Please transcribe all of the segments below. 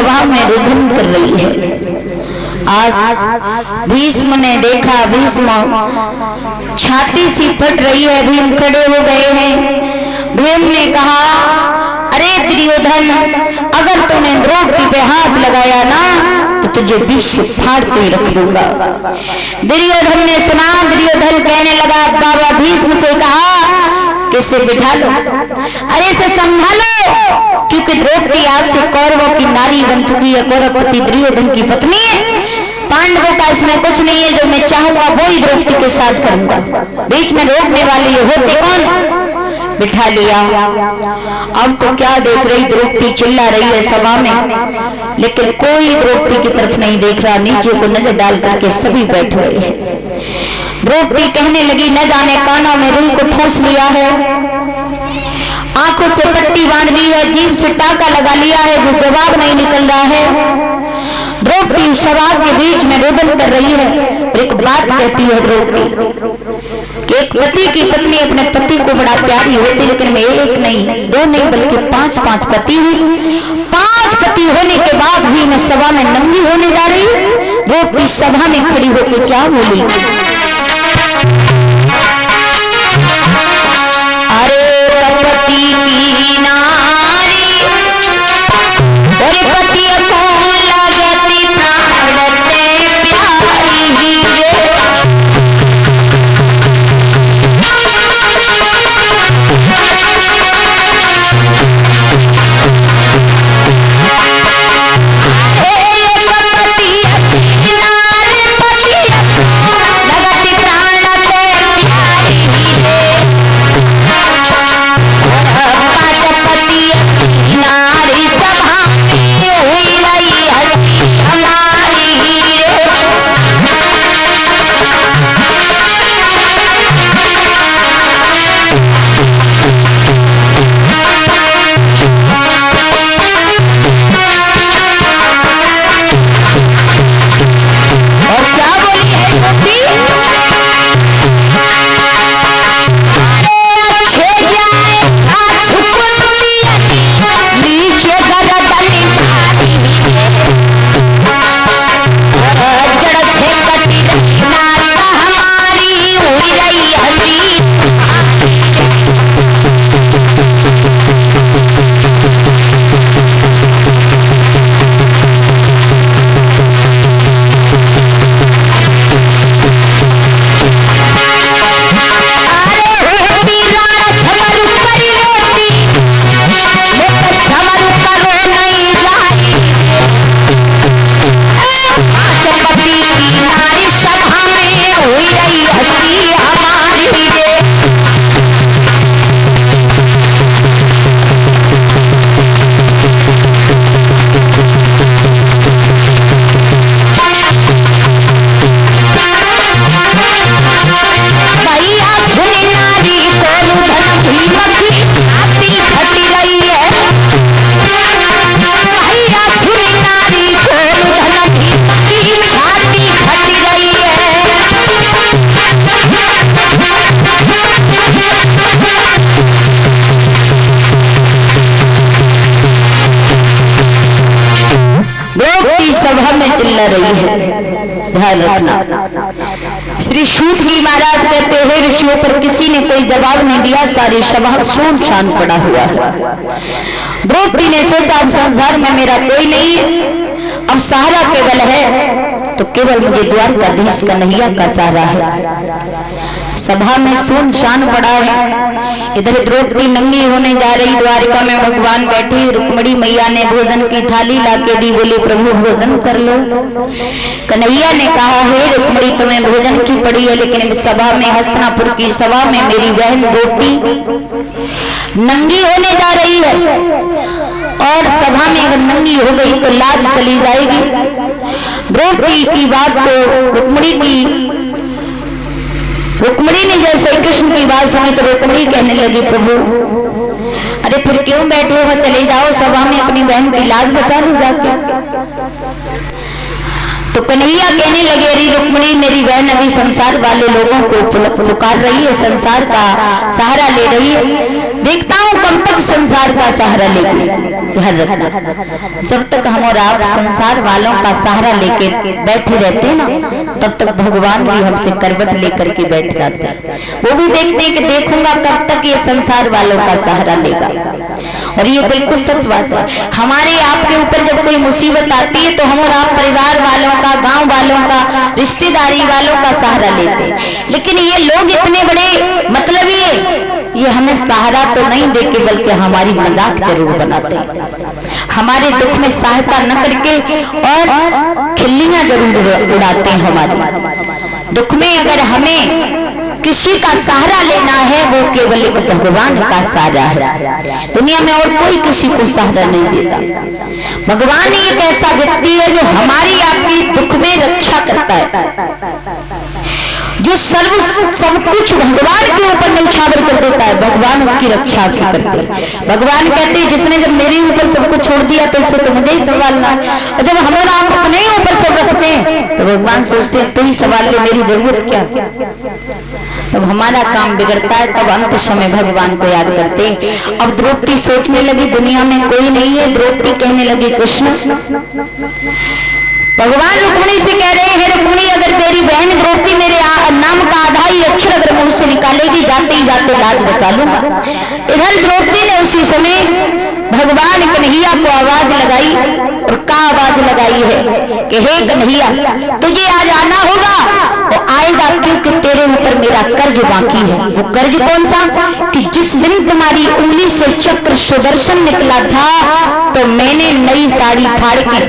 सभा में रुदन कर रही है। आज भीष्म ने देखा, भीष्म छाती सी फट रही है, भीम खड़े हो गए हैं। भीम ने कहा, अरे दुर्योधन, अगर तूने द्रौपदी पे हाथ लगाया ना तो तुझे विष फाड़ के रख दूंगा। दुर्योधन ने सुना, दुर्योधन कहने लगा, बाबा भीष्म से कहा कि इसे बिठा लो, अरे इसे संभालो, क्योंकि द्रौपदी आज से कौरवों की नारी बन चुकी है, कौरवपति दुर्योधन की पत्नी है। पांडवों का इसमें कुछ नहीं है, जो मैं चाहूंगा वो ही द्रौपदी के साथ करूंगा। बीच में रोकने वाले ये होते कौन? बिठा लिया। अब तो क्या देख रही, द्रौपदी चिल्ला रही है सभा में, लेकिन कोई द्रौपदी की तरफ नहीं देख रहा। नीचे को नजर डाल करके सभी बैठ गए हैं। द्रौपदी कहने लगी, न जाने कानों में रुई को ठूस लिया है, आंखों से पट्टी बांध ली है, जीभ से टाका लगा लिया है, जो जवाब नहीं निकल रहा है। द्रौपदी सभा के बीच में रुदन कर रही है। एक बात कहती है द्रौपदी कि एक पति की पत्नी अपने पति को बड़ा प्यारी होती, लेकिन मैं एक नहीं, दो नहीं, बल्कि 5-5 पति हूँ। 5 पति होने के बाद भी मैं सभा में नंगी होने जा रही हूँ। द्रौपदी सभा में खड़ी होकर क्या बोली, अरे पति की नारी और पति को लगती प्राण से प्यारी रे। चिल्ला रही है, ध्यान रखना। श्री सूत जी महाराज कहते हैं, ऋषियों पर किसी ने कोई जवाब नहीं दिया, सारी सभा सुनसान पड़ा हुआ है। द्रौपदी ने सोचा, अब संसार में मेरा कोई नहीं, अब सहारा केवल है तो केवल मुझे द्वारकाधीश कन्हैया का सहारा है। सभा में सुनसान पड़ा है। इधर द्रौपदी नंगी होने जा रही, द्वारिका में भगवान बैठी, रुक्मिणी मैया ने भोजन की थाली लाके दी, बोली प्रभु भोजन कर लो। कन्हैया ने कहा, हे रुक्मिणी तुम्हें भोजन की पड़ी है, लेकिन सभा में, हस्तिनापुर की सभा में मेरी बहन द्रौपदी नंगी होने जा रही है, और सभा में अगर नंगी हो गई तो लाज चली जाएगी। द्रौपदी की बात को रुक्मिणी ने जैसे कृष्ण की बात सुनी तो रुक्मिणी कहने लगी, प्रभु अरे फिर क्यों बैठे हो, चले जाओ सभा में, अपनी बहन की लाज बचा लो जाके। तो कन्हैया कहने लगे, अरे रुक्मिणी मेरी बहन अभी संसार वाले लोगों को पुकार रही है, संसार का सहारा ले रही है, देखता हूं कब तक संसार का सहारा लेगी। ध्यान रखना, जब तक हम और आप संसार वालों का सहारा लेके बैठे रहते हैं ना, तब तक भगवान भी हमसे करवट लेकर के बैठ जाते हैं। वो भी देखते हैं कि देखूंगा कब तक ये संसार वालों का सहारा लेगा। और ये बिल्कुल सच बात है। हमारे आपके ऊपर जब कोई मुसीबत आती है तो हम और आप परिवार वालों का, गांव वालों का, रिश्तेदारी वालों का सहारा लेते हैं, लेकिन ये लोग इतने बड़े मतलब ये हमें सहारा तो नहीं देके बल्कि हमारी मजाक जरूर बनाते हैं, हमारे दुख में सहायता न करके और खिल्लियां जरूर उड़ाते हैं। हमारे दुख में अगर हमें किसी का सहारा लेना है वो केवल एक भगवान का सहारा है, दुनिया में और कोई किसी को सहारा नहीं देता। भगवान ही एक ऐसा व्यक्ति है जो हमारी आपकी दुख में रक्षा करता है, जो सब कुछ भगवान के ऊपर न्यौछावर कर देता है, भगवान उसकी रक्षा करते हैं। भगवान कहते हैं जिसने जब मेरे ऊपर सब कुछ छोड़ दिया तो इसे तो मुझे ही संभालना है, और जब हम और आप अपने ही ऊपर सब रखते हैं तो भगवान सोचते हैं तू ही संभाल ले, मेरी जरूरत क्या। तब हमारा काम बिगड़ता है, तब अंत समय भगवान को याद करते। अब द्रौपदी सोचने लगी दुनिया में कोई नहीं है, द्रौपदी कहने लगी कृष्ण। भगवान रुक्मिणी से कह रहे हैं, रुक्मिणी अगर मेरी बहन द्रौपदी मेरे नाम का आधा ही अक्षर अगर मुंह से निकालेगी, जाते ही जाते लाज बचा लूंगा। इधर द्रौपदी ने उसी समय भगवान कन्हैया को आवाज लगाई, और क्या आवाज लगाई है कि हे कन्हैया तुझे आज आना होगा, वो आएगा क्योंकि तेरे ऊपर मेरा कर्ज बाकी है। वो कर्ज कौन सा कि जिस दिन तुम्हारी उंगली से चक्र सुदर्शन निकला था तो मैंने नई साड़ी फाड़ के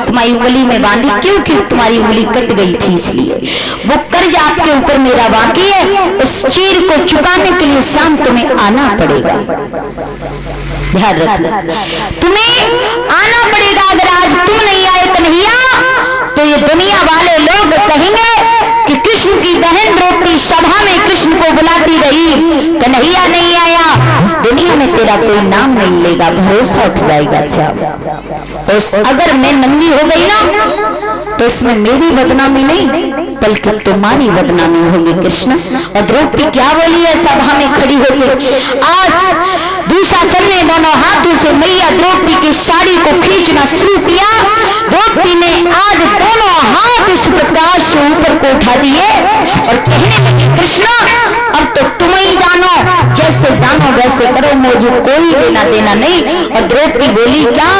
तुम्हारी उंगली में बांधी, क्योंकि तुम्हारी उंगली कट गई थी, इसलिए वो कर्ज आपके ऊपर मेरा बाकी है। उस चीर को चुकाने के लिए शाम तुम्हें आना पड़ेगा। ध्यान रखना, तुम्हें आना पड़ेगा। अगर आज तुम नहीं आए कन्हैया तो ये दुनिया वाले लोग कहेंगे कि कृष्ण की बहन द्रौपदी सभा में कृष्ण को बुलाती रही, कन्हैया नहीं आया, दुनिया में तेरा कोई नाम नहीं लेगा, भरोसा उठ जाएगा श्याम। तो अगर मैं नंगी हो गई ना तो इसमें मेरी बदनामी नहीं बल्कि तुम्हारी बदनामी होगी कृष्ण। और द्रौपदी क्या बोली है सभा में खड़ी होकर, आज दुशासन ने दोनों हाथों से मैया द्रौपदी की साड़ी को खींचना शुरू किया। द्रौपदी ने आज दोनों हाथ इस प्रकार से ऊपर को उठा दिए और कहने लगी कृष्ण अब तो तुम ही जानो, जैसे जानो वैसे करो, मुझे कोई लेना देना नहीं। और द्रौपदी बोली क्या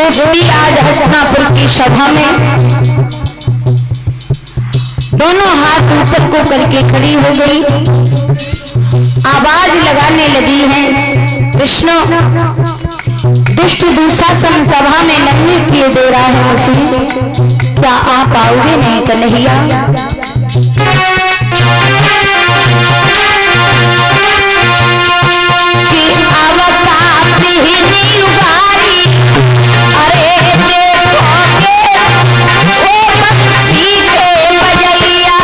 द्रौपदी आज हस्तिनापुर की सभा में दोनों हाथ ऊपर को करके खड़ी हो गई, आवाज लगाने लगी है, कृष्ण दुष्ट दुशासन सभा में नन्ही किए दे रहा है मुझे, क्या आप आओगे नहीं कन्हैया? कि आवता पीहनी उगारी, अरे देखोगे ओ बंसी के बजैया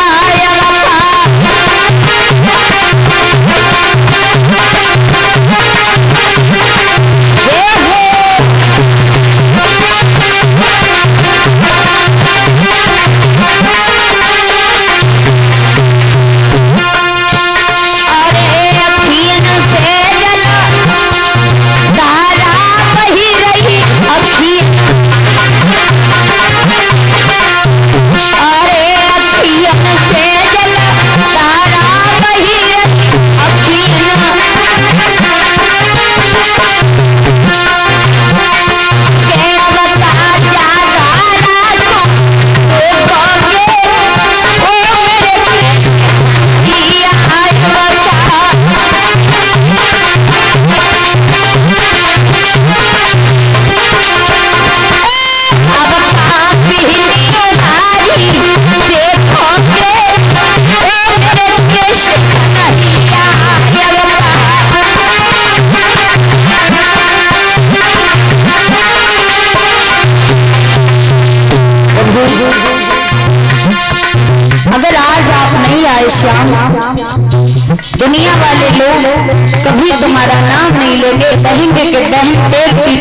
श्याम, दुनिया वाले लोग कभी तुम्हारा नाम नहीं लेंगे, कहेंगे कि बहन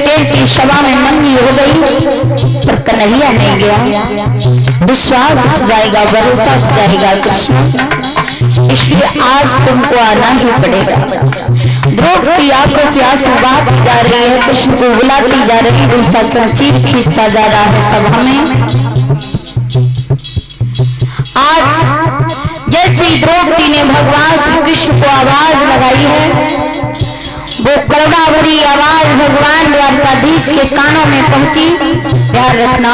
टेढ़ी सभा में नंगी हो गई, पर कन्हैया नहीं गया, विश्वास उठ जाएगा, भरोसा उठ जाएगा कृष्ण, इसलिए आज तुमको आना ही पड़ेगा। द्रौपदी आंखों से आंसू बहाती जा रही है, कृष्ण को बुलाती जा रही है, दुशासन चीर खींचता जा रहा है सभा में। आज जैसे द्रौपदी ने भगवान श्री कृष्ण को आवाज लगाई है, वो करुणा भरी आवाज भगवान द्वारकाधीश के कानों में पहुंची। ध्यान रखना,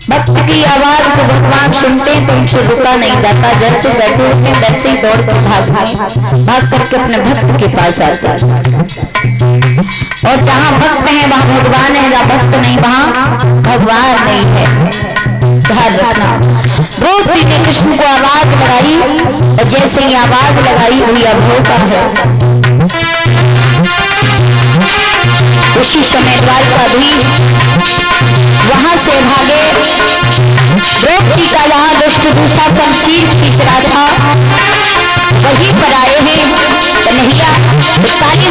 भक्त की आवाज को भगवान सुनते तो उनसे रुका नहीं जाता, जैसे बैठे होते वैसे ही दौड़ कर भाग करके अपने भक्त के पास आते, और जहाँ भक्त है वहाँ भगवान है, जहाँ भक्त नहीं वहाँ भगवान नहीं है। ध्यान रखना, द्रौपदी ने कृष्ण को आवाज लगाई, और जैसे ही आवाज लगाई हुई अब होता है, उसी समय द्वारकाधीश वहां से भागे। द्रौपदी का वहां दुष्ट दुशासन चीर खींच रहा था, वहीं पर आए हैं कन्हैया, ताली